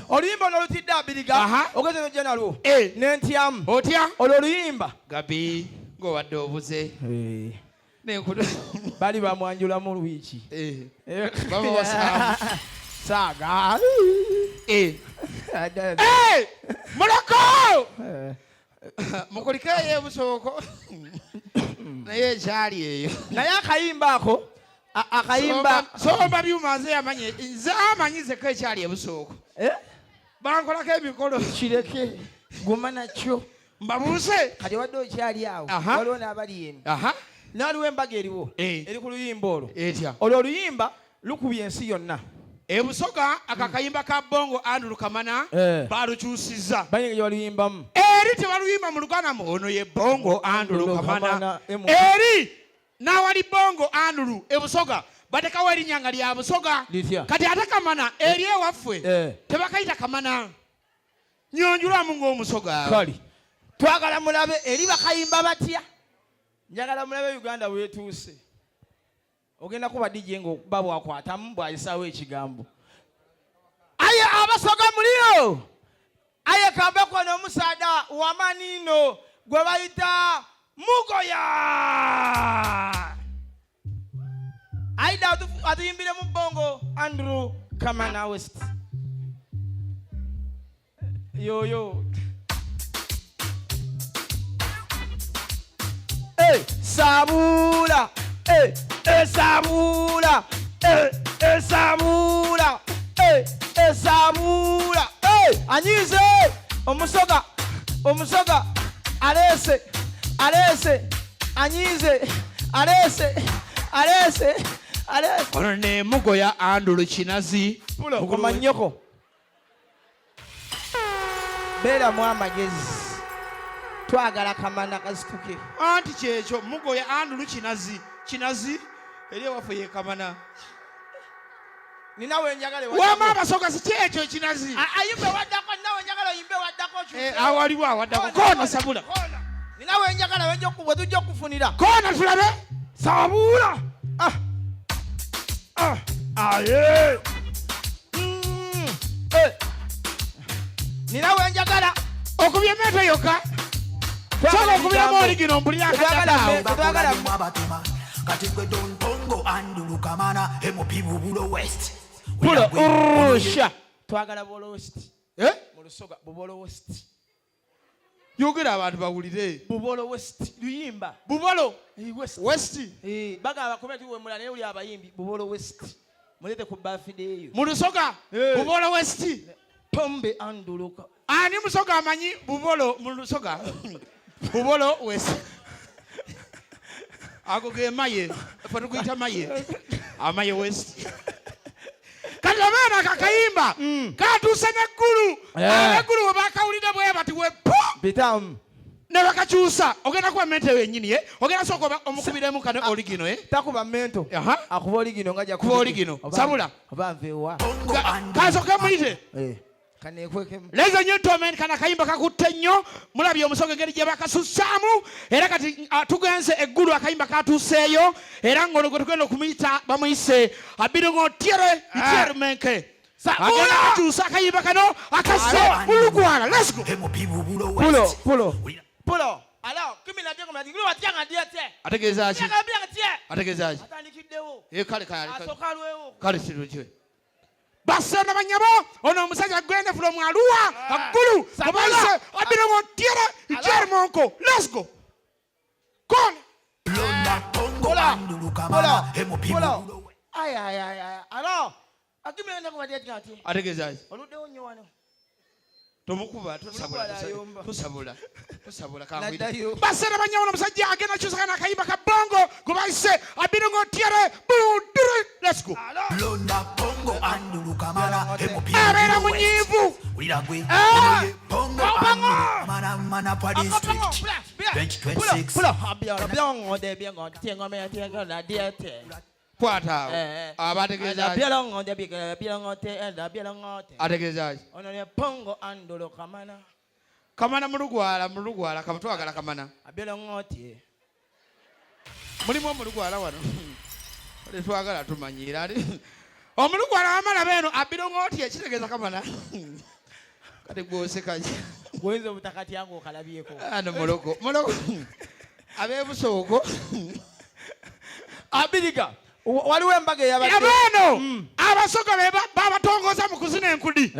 oluyimba n'olutidde abiriga ogeze gye nalwo n'entyamu otya olwo oluyimba gabi ng'obadde obuze bali bamwanjulamu lwiki baba basaamu saaga muloko mukulikeeyo ebusooko naye ekyali eyo naye akayimba ako akayimba somba byuma nze amanyizeko ekyali ebusooko bankolako emikolo kireke guma nakyo mbabuuse kati wadde okyali awo waliwo n'abali eno n'aliwo embaga eriwo eri ku luyimba olwo etya olwo oluyimba lukubye ensi yonna ebusoga akakayimba ka bongo Andrew Kamana balukyusizza banyege gye baluyimbamu eri tebaluyimba mu Luganda ono ye bongo Andrew Kamana eri n'awali bongo Andrew ebusoga batekawo erinnyanga lya busoga kati ate Kamana eri ewaffe tebakayita Kamana nyonjulamu ng'omusoga kali twagala mulabe eri bakayimba batya njagala mulabe Uganda weetuuse ogenda kuba DJ ng'okuba bwakwatamu bwayisaawo ekigambo aye abasoga muliyo aye kambeko n'omusaada wamanino gwe bayita mugoya aida atuyimbire mu bongo Andrew Kamana West yoyo sabula sabula sabula sabula anyize omusoga alese anyize alese ono ne mugoya Andrew Kinazi komanyoko beera mu amagezi twagala Kamana kasituke anti kyekyo mugoya Andrew Kinazi eri ewaffe ye Kamana ninawe njagale wama abasoga si kyekyo Kinazi ayimbe waddako ninawe njagala oyimbe waddako awaliwo awaddako koona sabula ninawe njagala bwe tujja okufunira koona tulabe sabula aye ninawe njagala okubya meto yokka soka okubyamu oligino mpulira akadala kati gwe Don Bongo Andrew Kamana MOP Bubulo West pulo urusha twagala Bubulo West mu Lusoga Bubulo West yogera abantu bawulire Bubulo West luyimba Bubulo West bagaba kometi we mulane uli abayimbi Bubulo West mulete ku birthday eyo mu Lusoga Bubulo West Pombe Andrew ani musoga amanyi Bubulo mu Lusoga Bubulo West ako ge maye fatuguyita maye amaye West kati abaana kakayimba katuuse neggulu neggulu we bakawulire bwe bati we bitamu ne bakakyusa ogenda kuba mento yennyini ogenda sooka omukubiremu kane oligino takuba mento akuba oligino nga kuba oligino sabula oba nveewa kansooke muyite kanekwekemu ladies and gentlemen kana kayimba kakutte nnyo mulabye omusoga engeri gye bakasussaamu era kati tugenze eggulu akayimba katuuseeyo era ng'olwo gwe tugenda okumuyita bamuyise Abirongo Tiere Menke agenda kakyusa akayimba kano akasse mulugwala let's go pulo alors kimi na deko mati ngulu watyanga diete ategeeza ki ategeeza ki atandikiddewo kale asokalwewo kale kirukye basana banyabo ono omusajja gwende from Arua aggulu obayise Abirongo Tiere Menke let's go kon alors akimi na deko mati ati ategeeza ki oluddewo nnyo wano tomukuba tusabula kangwide basera banyawo omusajja agenda kyusakana akayimba ka bongo gwe bayise Abirongo Tiere let's go Londa Bongo Andrew Kamana MOP abeera munyiivu Wilagwe Bongo Mana for district 2026 kwata abategeeza ategeeza ono ne Bongo Andrew Kamana mulugwala kamutwagala Kamana Abirongote mulimu omulugwala wano twagala tumanyira omulugwala wamala beno abirongooti ekitegeeza kamala kati gwosekaje gwenza obutakati yangu okalabyeko ano muloko abebusooko abiriga waliwo embaga eyabadde abaano abasoga babatongoza mu kuzina enkudi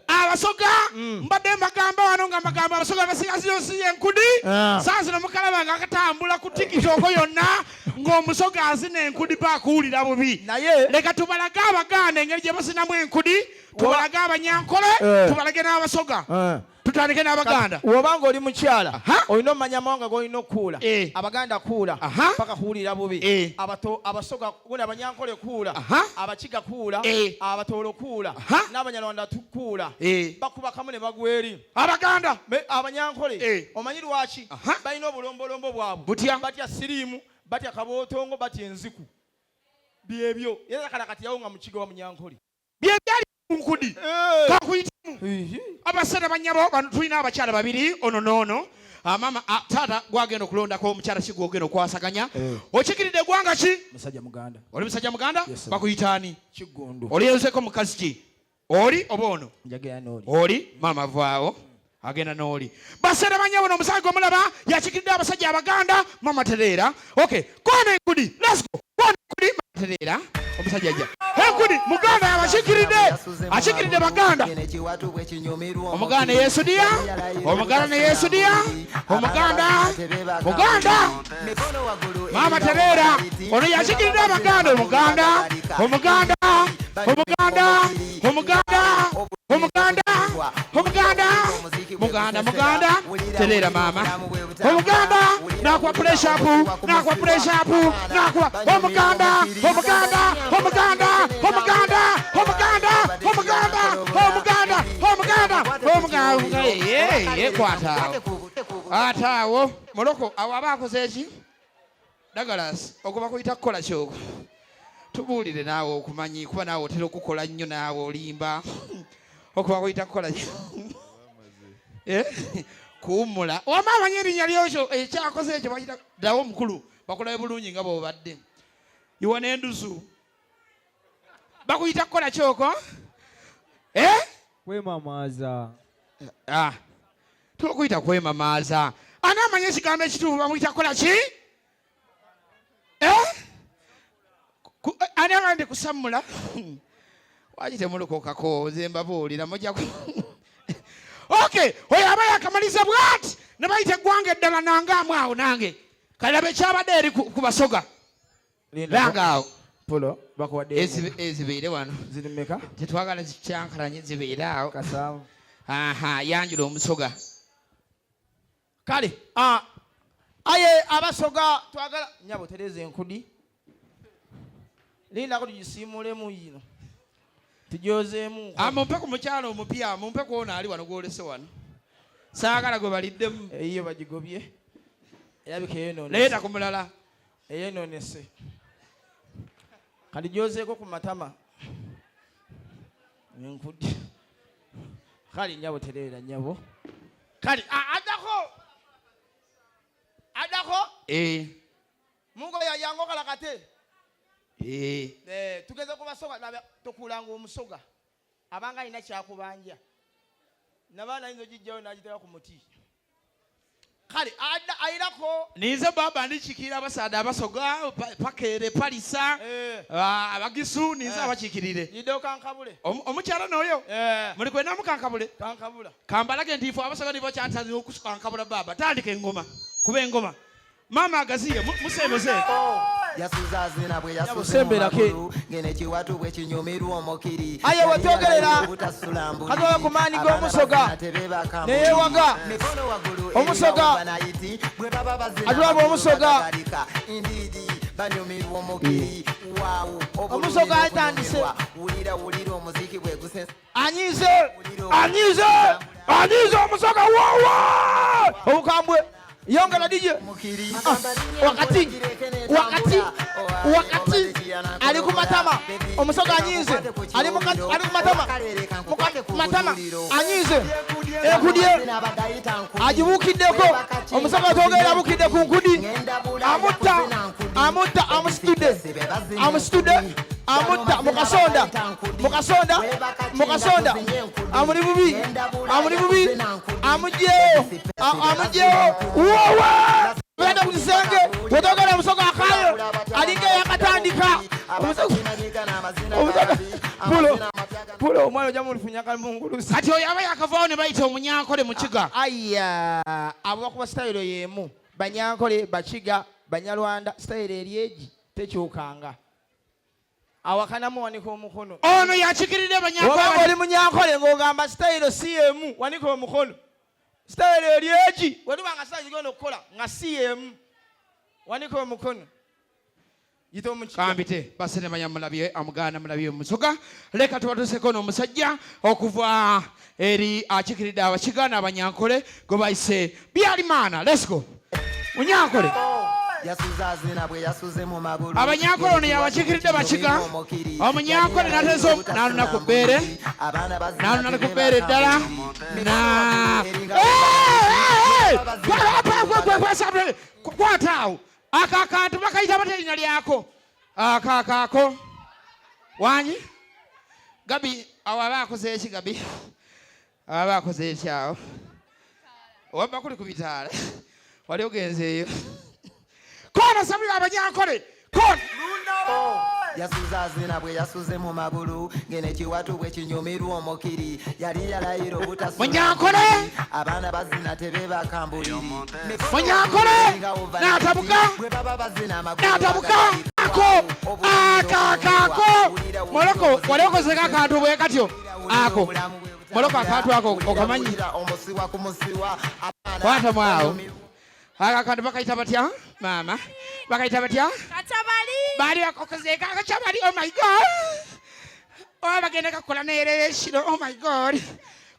abasoga mbadde mbagamba wano nga mbagamba abasoga basigaziyosi enkudi saa zino mukalaba nga akatambula ku tikitoko yonna ng'omusoga azina enkudi paakuwulira bubi naye leka tubalage abaganda engeri gye basinamu enkudi tubalage abanyankole tubalage n'abasoga tutandike n'abaganda wobanga oli mukyala olina omanya amawanga g'olina okuula abaganda kuula paka kuwulira bubi abasoga gona abanyankole kuula abakiga kuula abatoolo kuula n'abanyarwanda kuula bakuba kamu ne bagwa eri abaganda abanyankole omanyi lwaki balina obulombolombo bwabwe batya siriimu batya kabootongo batya enziku byebyo era kala kati yawo nga mukiga wa munyankole byebyali nkudi kakuyitimu abasajja banyabo bano tulina abakyala babiri ono noono mama taata gwagenda okulondako omukyala ki gwogenda okwasaganya okikiridde gwanga ki musajja muganda oli musajja muganda bakuyitaani kiggundu oli yenzeko mukazi ki oli oba ono njagera n'oli oli mama vaawo agenda n'oli basajja banyabo n'omusajja gw'omulaba yakikiridde abasajja abaganda mama tereera okay kwana enkudi let's go kwana enkudi mama tereera omusajja ajja enkudi muganda yabakikiridde baganda omuganda yesudiya omuganda ne yesudiya omuganda mama tereera ono yakikiridde abaganda omuganda tereera mama omuganda nakwa pressure up omuganda kwata ataawo moloko awo aba akoze eki Douglas okuba kuyita kukola kyoko tubuulire naawe okumanyi kuba naawe otera okukola nnyo naawe olimba okuba kuyita kukola kuwummula wama amanyi erinnya lyokyo ekyakoze ekyo bakita ddawo omukulu bakulabe bulungi nga bwobadde iwa n'endusu bakuyita kukola kyoko kwemamaaza tokuyita kwemamaaza ani amanyi ekigambo ekituufu bamuyita kukola ki ani agambye kusammula waki temulokokako nze mbabuulira mujja okay oyo aba yakamaliza bwati ne bayita eggwanga eddala nangaamu awo nange kalaba ekyabadde eri ku basoga langa awo pulo bakuwadde ezibeere wano ziri mmeka tetwagala zikyankalanye zibeere awo kasaamu yanjula omusoga kale aye abasoga twagala nyabo tereza enkudi lindako tugisiimulemu yino tujozeemu mumpe ku mukyalo omupya mumpe kuona ali wano gwolese wano saagala gwe baliddemu eyiyo bagigobye erabika eyonoonese leeta ku mulala eyonoonese kati jozeeko ku matama enkudi kale nyabo tereera nyabo kale addako mungo yayango kalakate tugeze ku basoga tokuulanga omusoga abanga alina kyakubanja nabaana ayinza ogijjayo n'agitera ku muti kale ayirako ninze baba ndikikirira abasaada abasoga pakeere palisa abagisu ninze abakikirire yidde okankabule omukyala n'oyo muli kwena mukankabule kankabula kambalage ntiifo abasoga nibo kyantanzira okukankabula baba tandika engoma kuba engoma mama agaziye musembeze yasuzazina bwe yasemberake ngene kiwatu bwe kinyumirwa omukiri aye watogerera kazoya ku maani g'omusoga neyewaga omusoga atulaba omusoga omusoga atandise anyize omusoga wawa obukambwe yongera DJ wakati ali ku matama omusoga anyize ali ku matama anyize ekudye agibukiddeko omusoga atogera abukidde ku nkudi amutta amusitude amutta mukasonda amuli bubi amugyewo wowa benda ku kisenge wetogera omusogo akayo alinga yakatandika pulo omwana ojja mulufunyaka mungulusi kati oyo aba yakavaawo ne bayita omunyankole mu kiga aya abo bakuba sitayiro y'emu banyankole bakiga banyalwanda sitayiro eryegi tekyukanga awakanamu wanika omukono ono yakikiridde banyankole oli munyankole ng'ogamba sitayiro si y'emu wanika omukono sitayiro eryegi wetubanga sitayiro genda okukola nga si y'emu wanika omukono kambite basene banyamulabye amugaana mulabye musoga leka tubatuseko n'omusajja okuva eri akikiridde abakigaana abanyankole gwe bayise byalimaana let's go munyankole abanyankole ono yabakikiridde bakiga omunyankole nateza n'aluna ku bbeere ddala kwataawo akakantu bakayita baterina lyako akakaako wanyi gabi awo aba akoze eki gabi aba akoze eki awo wabba kuli ku bitaala wali ogenze eyo koona sabira abanyankole koona yasuzazina bwe yasuze mu magulu ngene kiwatu bwe kinyumirwa omukiri yali yalayira munyankole abaana bazina tebebakambuliri munyankole n'atabuka akakaako moloko wali okozeko akantu bwe katyo ako moloko akantu ako okamanyi kwatamu awo akakantu bakayita batya maama bakayita batya bali bakozeeko akacabali oh my god oba bagenda kakola neereshiro oh my god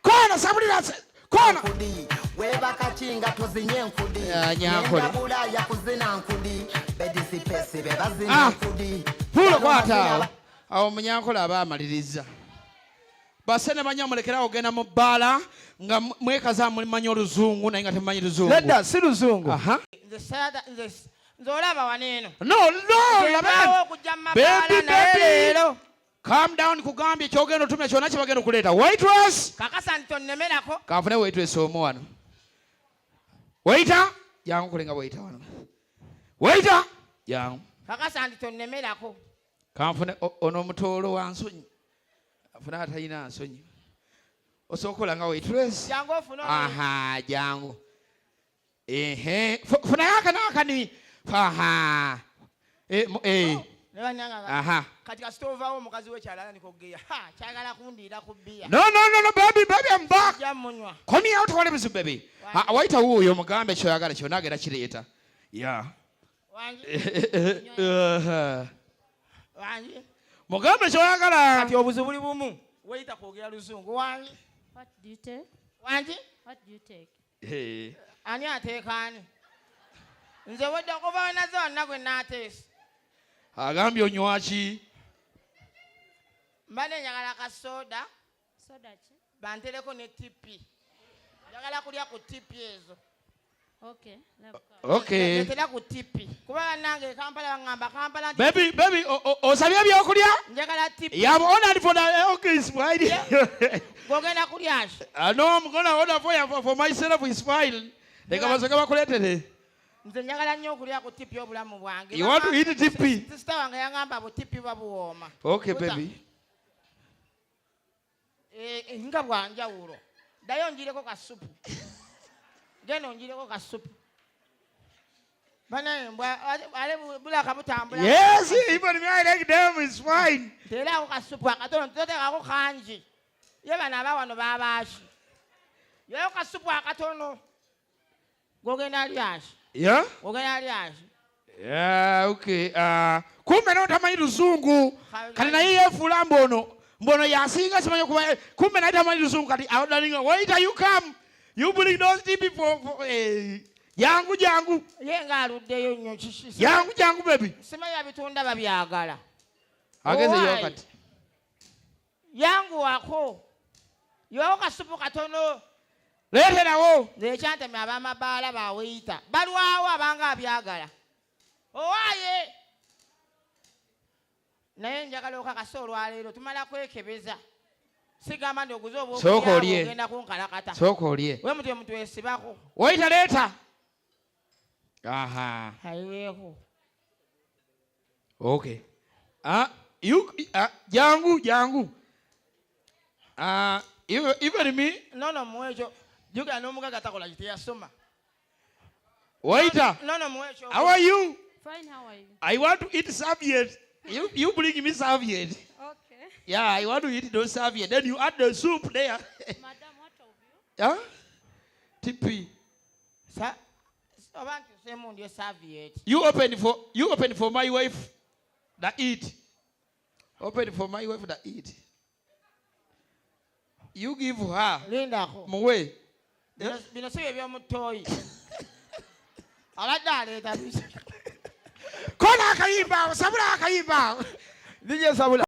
koona sabulira koona webakakinga tozinye enkudi nyankole yakuzina nkudi bedisipesi bebazina nkudi pulo kwataawo awo munyankole aba amaliriza basene banyamulekerawo ogenda mu bbaala nga mwekaza mulimanyi oluzungu naye nga temumanyi luzungu ledda si luzungu nze olaba waneeno baby calm down kugambye kyogenda otumya kyonna kyebagenda okuleeta waitress kakasa nti tonnemerako kanfune waitress omu wano waita jangu kulenga waita wano waita jangu kakasa nti tonnemerako kanfune ono omutoolo wa nsonyi afune atalina nsonyi osobola nga waitress jangu ofuna aha jangu funayo akanakani aha aha kati kasitovawo omukazi wekyalala nikogeya kyagala kundiira ku bbiya no baby I'm back jamunywa call me out wale bizu baby waita wuyo mugambe kyoyagala kyonna agenda kireeta ya wangi mugambe kyoyagala kati obuzu buli bumu weyita kwogera luzungu wangi What do you take? wangi What do you take? ani ateekaani nze wedde okuva wenaze wonna gwe naateesa agambye onywaki mbadde njagala kasoda Soda chi? bantereko ne tipi njagala kulya ku tipi ezo Okay. okay ntera ku tipi kuba nange kampala baŋŋamba kampala baby osabye ebyokulya njagala tipi you have ordered for the okay is fine gwogenda kulyaki no I'm gonna order for myself is fine leka basoke bakuleetere nze njagala nnyo okulya ku tipi obulamu bwange you want to eat tipi sisita wange yaŋŋamba butipi babuwooma okay baby nga bwanjawulo ddayo onjireko kasupu genda onjireko kasupu banaye ale bulaka butambula yes even me I like them is fine teeraako kasupu akatono toteekako kangi ye bano aba wano babaaki yero kasupu akatono gogenda lyaki yeah ogenda lyaki yeah okay kumbe notamanyi luzungu kati naye yefuula mbono yasinga simanyi okuba kumbe naye tamanyi luzungu kati awdalinga waita you come you bring those people for jangu ye ng'aluddeyo nnyo jangu baby simanyi abitunda babyagala agezeyo kati yanguwako yowo kasupu katono leeterawo nzekyantame abamabaala baweyita balwawo abanga abyagala owaaye naye njagala okakasa olwaleero tumala kwekebeza sigamba nti oguze Sooka olye. ogenda kunkalakata Sooka olye. we mutwe mutwesibako Waita leeta. Aha. ayeeko Okay. Jangu. Even me. nono muwekyo jukira n'omugaga takola kiteyasoma Waiter. nono muwekyo How are you? Fine, how are you? I want to eat serviette. You bring me serviette. Okay. Yeah, I want to eat those serviette. Then you add the soup there. Madam, what of you? Huh? TP. oba nti osemu ndi esavieti You open for my wife that eat. Open for my wife that eat. You give her lindako Mwe. bino si bye by'omutooyi abadde aleeta Kola akayimba, sabula akayimba. DJ Sabula